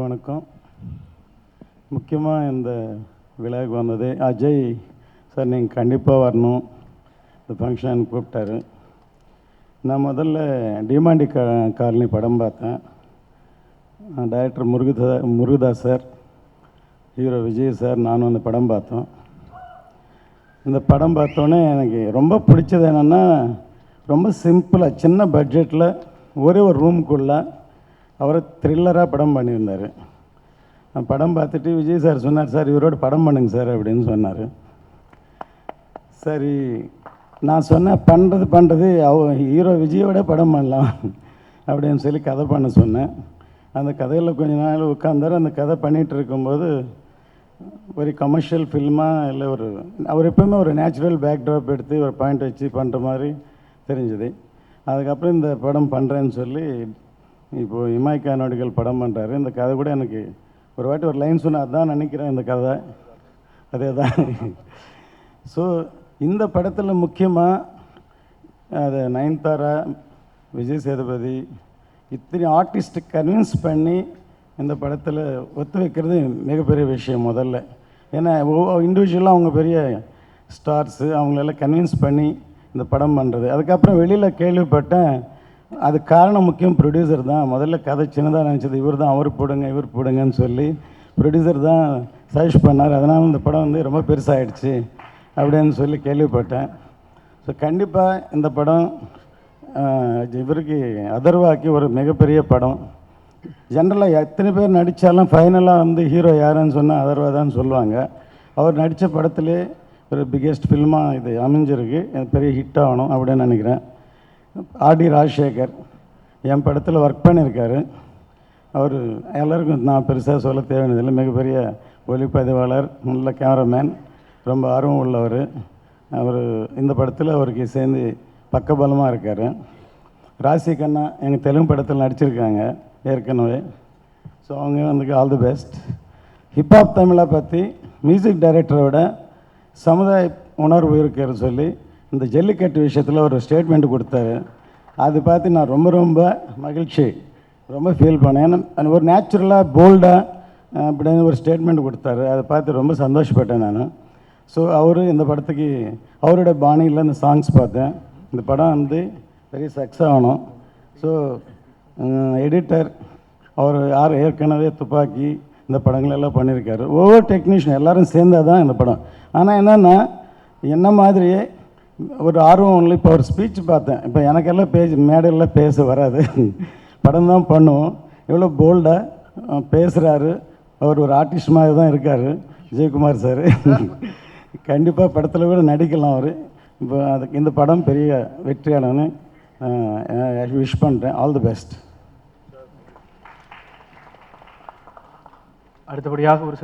எல்லாருக்கும் வணக்கம். முக்கியமாக இந்த விழாவுக்கு வந்தது அஜய் சார், நீங்கள் கண்டிப்பாக வரணும், இந்த ஃபங்க்ஷன் கூப்பிட்டாரு. நான் முதல்ல டிமாண்டி காலனி படம் பார்த்தேன். Director Murugadoss sir, hero Vijay sir, நானும் அந்த படம் பார்த்தோம். இந்த படம் பார்த்தோன்னே எனக்கு ரொம்ப பிடிச்சது என்னென்னா, ரொம்ப சிம்பிளாக சின்ன பட்ஜெட்டில் ஒரே ஒரு ரூமுக்குள்ளே அவரை த்ரில்லராக படம் பண்ணியிருந்தார். நான் படம் பார்த்துட்டு விஜய் சார் சொன்னார், சார் இவரோட படம் பண்ணுங்க சார் அப்படின்னு சொன்னார். சரி, நான் சொன்னேன் பண்ணுறது ஹீரோ விஜயோட படம் பண்ணலாம் அப்படின்னு சொல்லி கதை பண்ண சொன்னேன். அந்த கதையில் கொஞ்ச நாள் உட்காந்தார். அந்த கதை பண்ணிகிட்டு இருக்கும்போது ஒரு கமர்ஷியல் ஃபில்மாக இல்லை, அவர் எப்போவுமே ஒரு நேச்சுரல் பேக்ட்ராப் எடுத்து ஒரு பாயிண்ட் வச்சு பண்ணுற மாதிரி தெரிஞ்சுது. அதுக்கப்புறம் இந்த படம் பண்ணுறேன்னு சொல்லி இப்போது இமாய்க்கா நொடிகள் படம் பண்ணுறாரு. இந்த கதை கூட எனக்கு ஒரு வாட்டி ஒரு லைன் சொன்னால் அதான் நினைக்கிறேன், இந்த கதை அதே தான். ஸோ இந்த படத்தில் முக்கியமாக அதை நயன்தாரா, விஜய் சேதுபதி இத்தனை ஆர்டிஸ்ட்டு கன்வின்ஸ் பண்ணி இந்த படத்தில் ஒத்து வைக்கிறது மிகப்பெரிய விஷயம் முதல்ல. ஏன்னா இண்டிவிஜுவலாக அவங்க பெரிய ஸ்டார்ஸு, அவங்களெல்லாம் கன்வின்ஸ் பண்ணி இந்த படம் பண்ணுறது. அதுக்கப்புறம் வெளியில் கேள்விப்பட்டேன், அது காரணம் முக்கியம் ப்ரொடியூசர் தான். முதல்ல கதை சின்னதாக நினச்சது, இவர் தான் அவர் போடுங்கன்னு சொல்லி ப்ரொடியூசர் தான் சஜஸ்ட் பண்ணார். அதனால் இந்த படம் வந்து ரொம்ப பெருசாகிடுச்சு அப்படின்னு சொல்லி கேள்விப்பட்டேன். ஸோ கண்டிப்பாக இந்த படம் இவருக்கு அதர்வாக்கி ஒரு மிகப்பெரிய படம். ஜென்ரலாக எத்தனை பேர் நடித்தாலும் ஃபைனலாக வந்து ஹீரோ யாருன்னு சொன்னால் அதர்வா தான் சொல்லுவாங்க. அவர் நடித்த படத்துலேயே ஒரு பிக்கெஸ்ட் ஃபில்மாக இது அமைஞ்சிருக்கு, பெரிய ஹிட் ஆகணும் அப்படின்னு நினைக்கிறேன். ஆர்டி ராஜசேகர் என் படத்தில் ஒர்க் பண்ணியிருக்காரு. அவர் எல்லாருக்கும் நான் பெருசாக சொல்ல தேவையில்லை, மிகப்பெரிய ஒளிப்பதிவாளர், நல்ல கேமராமேன், ரொம்ப ஆர்வம் உள்ளவர். அவர் இந்த படத்தில் அவருக்கு சேர்ந்து பக்கபலமாக இருக்கார். ராசி கண்ணா எங்கள் தெலுங்கு படத்தில் நடிச்சிருக்காங்க ஏற்கனவே. ஸோ அவங்க வந்து ஆல் தி பெஸ்ட். ஹிப்ஹாப் தமிழை பற்றி மியூசிக் டைரக்டரோட சமுதாய உணர்வு இருக்கிறது சொல்லி இந்த ஜல்லிக்கட்டு விஷயத்தில் ஒரு ஸ்டேட்மெண்ட் கொடுத்தாரு. அது பார்த்து நான் ரொம்ப மகிழ்ச்சி, ரொம்ப ஃபீல் பண்ணேன். ஏன்னா ஒரு நேச்சுரலாக போல்டாக அப்படின்னு ஒரு ஸ்டேட்மெண்ட் கொடுத்தாரு. அதை பார்த்து ரொம்ப சந்தோஷப்பட்டேன் நான். ஸோ அவர் இந்த படத்துக்கு அவரோட பாணியில் இந்த சாங்ஸ் பார்த்தேன். இந்த படம் வந்து பெரிய சக்ஸஸ் ஆகணும். ஸோ எடிட்டர் அவர் ஏற்கனவே துப்பாக்கி இந்த படங்களெல்லாம் பண்ணியிருக்காரு. ஒவ்வொரு டெக்னீஷியன் எல்லோரும் சேர்ந்தால் தான் இந்த படம். ஆனால் என்னென்னா என்ன மாதிரியே ஒரு ஆர்வம் இல்லை. இப்போ ஒரு ஸ்பீச் பார்த்தேன். இப்போ எனக்கெல்லாம் மேடையில் பேச வராது, படம் தான் பண்ணுவோம். எவ்வளோ போல்டாக பேசுகிறாரு. அவர் ஒரு ஆர்டிஸ்ட் மாதிரி தான் இருக்கார் விஜயகுமார் சார். கண்டிப்பாக படத்தில் கூட நடிக்கலாம் அவர். இப்போ அதுக்கு இந்த படம் பெரிய வெற்றியானன்னு விஷ் பண்ணுறேன். All the best. அடுத்தபடியாக ஒரு சில